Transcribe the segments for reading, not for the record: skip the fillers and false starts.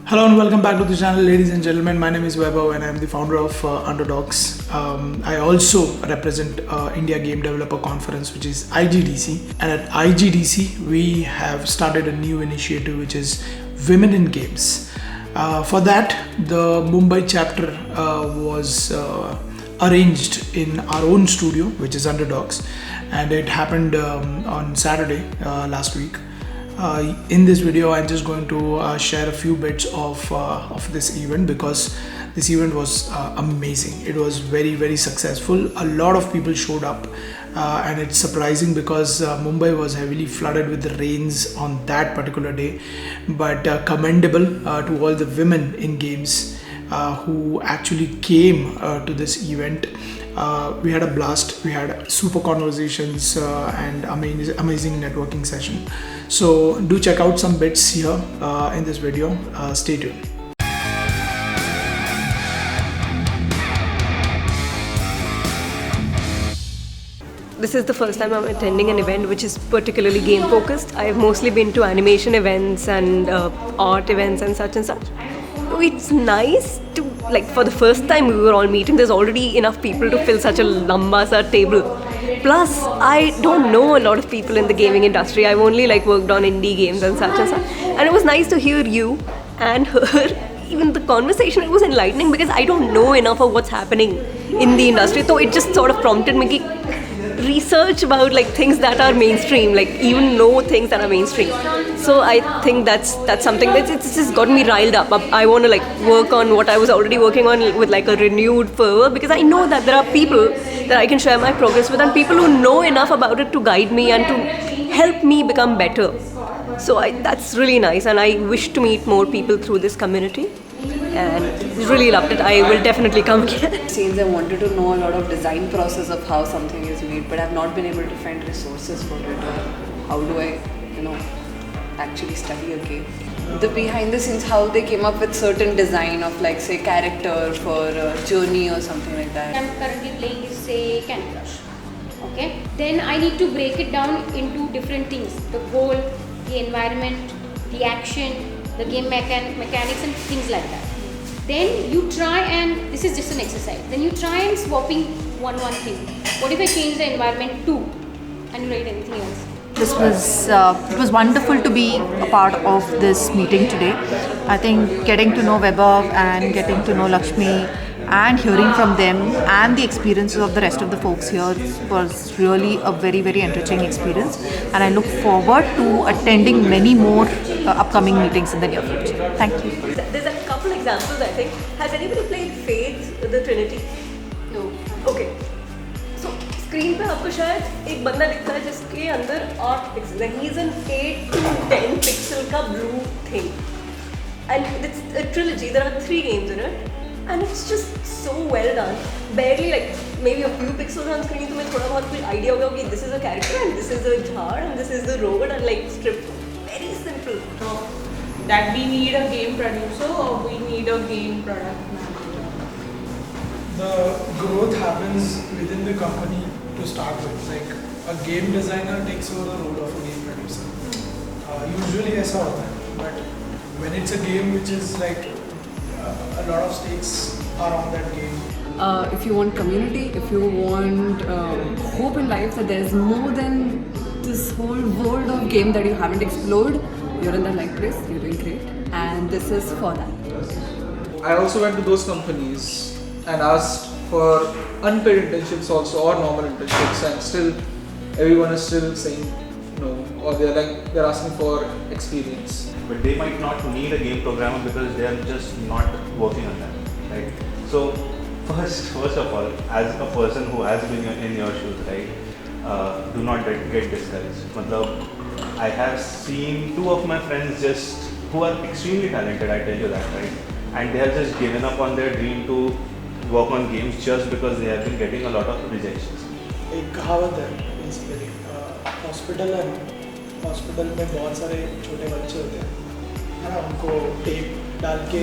Hello and welcome back to the channel, ladies and gentlemen. My name is Vaibhav and I am the founder of underDOGS. I also represent India Game Developer Conference, which is IGDC. And at IGDC, we have started a new initiative, which is Women in Games. For that, the Mumbai chapter was arranged in our own studio, which is underDOGS. And it happened on Saturday last week. In this video, I'm just going to share a few bits of this event because this event was amazing. It was very successful. A lot of people showed up and it's surprising because Mumbai was heavily flooded with the rains on that particular day, but commendable to all the women in games who actually came to this event. We had a blast. We had super conversations and amazing networking session. So do check out some bits here in this video. Stay tuned. This is the first time I'm attending an event which is particularly game focused. I've mostly been to animation events and art events and such. It's nice to, like, for the first time we were all meeting, there's already enough people to fill such a lamba sa table. Plus, I don't know a lot of people in the gaming industry. I've only worked on indie games and such. And it was nice to hear you and her. Even the conversation, it was enlightening because I don't know enough of what's happening in the industry. So it just sort of prompted me to research about things that are mainstream, even know things that are mainstream. So I think that's something it's just got me riled up. I want to work on what I was already working on with a renewed fervor, because I know that there are people that I can share my progress with and people who know enough about it to guide me and to help me become better. So that's really nice, and I wish to meet more people through this community. And really loved it. I will definitely come again. Since I wanted to know a lot of design process of how something is made, but I've not been able to find resources for it, or how do I, actually study a game. The behind the scenes, how they came up with certain design of say character for a journey or something like that. I'm currently playing is say Candy Crush. Okay, then I need to break it down into different things: the goal, the environment, the action, the game mechanics and things like that. Then you try and, this is just an exercise, then you try and swapping one thing. What if I change the environment to, and you write anything else? This was it was wonderful to be a part of this meeting today. I think getting to know Vaibhav and getting to know Lakshmi and hearing from them and the experiences of the rest of the folks here was really a very enriching experience, and I look forward to attending many more upcoming meetings in the near future. Thank you. There's a couple examples, I think. Has anybody played Faith, the Trinity? No. Okay. So screen पे आपको शायद एक बंदा दिखता है जिसके अंदर 8 pixels है. He's an 8 to 10 pixel का blue thing. And it's a trilogy. There are 3 games in it. And it's just so well done. Barely maybe a few pixels on screen, तुम्हें थोड़ा बहुत कुछ idea होगा कि this is a character and this is a झाड़ and this is the road and strip. Very simple. That we need a game producer or we need a game product manager? The growth happens within the company to start with. A game designer takes over the role of a game producer. Usually ऐसा होता है, but when it's a game which is a lot of stakes are on that game. If you want community, if you want hope in life that there's more than this whole world of game that you haven't explored, you're in the right place, you're doing great, and this is for that. I also went to those companies and asked for unpaid internships also, or normal internships, and still everyone is still saying no, or they're asking for experience. But they might not need a game programmer because they are just not working on that, right? So first of all, as a person who has been in your shoes, right, do not get discouraged. I have seen 2 of my friends who are extremely talented, I tell you that, right? And they have just given up on their dream to work on games just because they have been getting a lot of rejections. एक कहावत है basically, hospital है ना, hospital में बहुत सारे छोटे बच्चे होते हैं ना, उनको टेप डाल के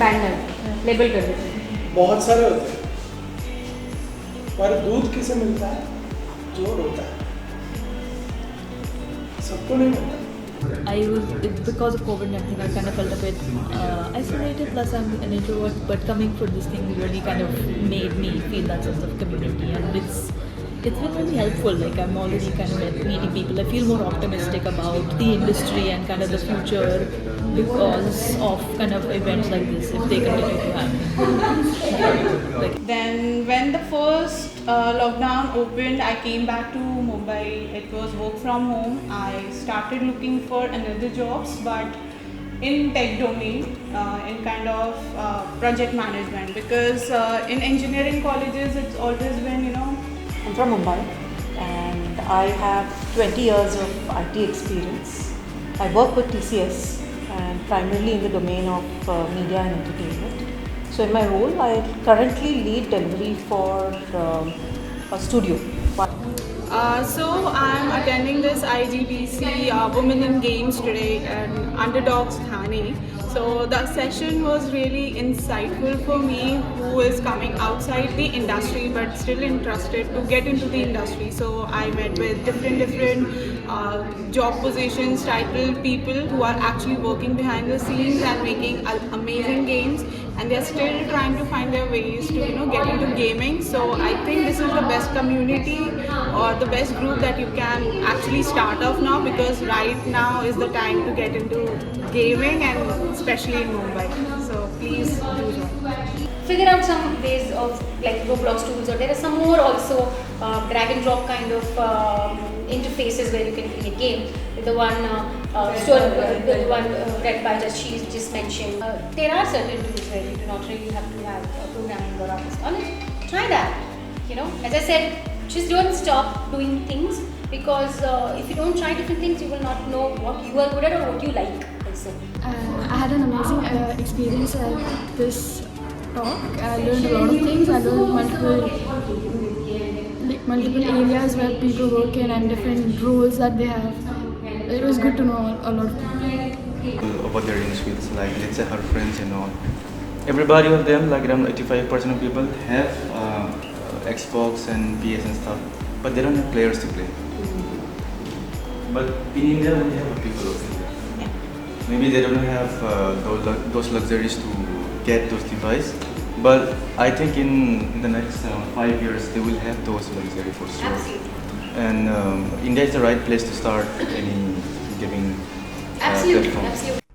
लेबल कर देते हैं. बहुत सारे होते हैं, पर दूध किसे मिलता है? जो रोता है. सबको नहीं मिलता. because of COVID and everything, I kind of felt a bit isolated. Plus, I'm an introvert, but coming for this thing really kind of made me feel that sense of community, and it's been really helpful. Like, I'm already kind of meeting people. I feel more optimistic about the industry and kind of the future because of kind of events like this, if they continue to happen. Then when the first lockdown opened, I came back to Mumbai. It was work from home. I started looking for another jobs, but in tech domain, in kind of project management, because in engineering colleges it's always been, I'm from Mumbai and I have 20 years of IT experience. I work with TCS and primarily in the domain of media and entertainment. So in my role, I currently lead delivery for a studio. So I'm attending this IGDC Women in Games today at underDOGS Thane. So the session was really insightful for me, who is coming outside the industry but still interested to get into the industry. So I met with different job positions, titled people who are actually working behind the scenes and making amazing games, and they're still trying to find their ways to get into gaming. So I think this is the best community or the best group that you can actually start off now, because right now is the time to get into gaming, and especially in Mumbai. So please do join. Figure out some ways of like Roblox tools, or there are some more also drag and drop kind of interfaces where you can create game. The one read by she just mentioned. There are certain tools where you do not really have to have programming or artist knowledge. Try that. As I said, just don't stop doing things, because if you don't try different things, you will not know what you are good at or what you like also. I had an amazing experience at this talk. I learned a lot of things. I learned multiple areas where people work in and different roles that they have. It was good to know a lot of things. About their skills, like let's say her friends and all. Everybody of them, like around 85% of people have Xbox and PS and stuff, but they don't have players to play. But in India, we have people over there. Maybe they don't have those luxuries to get those devices, but I think in the next 5 years they will have those luxuries for sure. Absolutely. And India is the right place to start any gaming Absolutely. platform. Absolutely.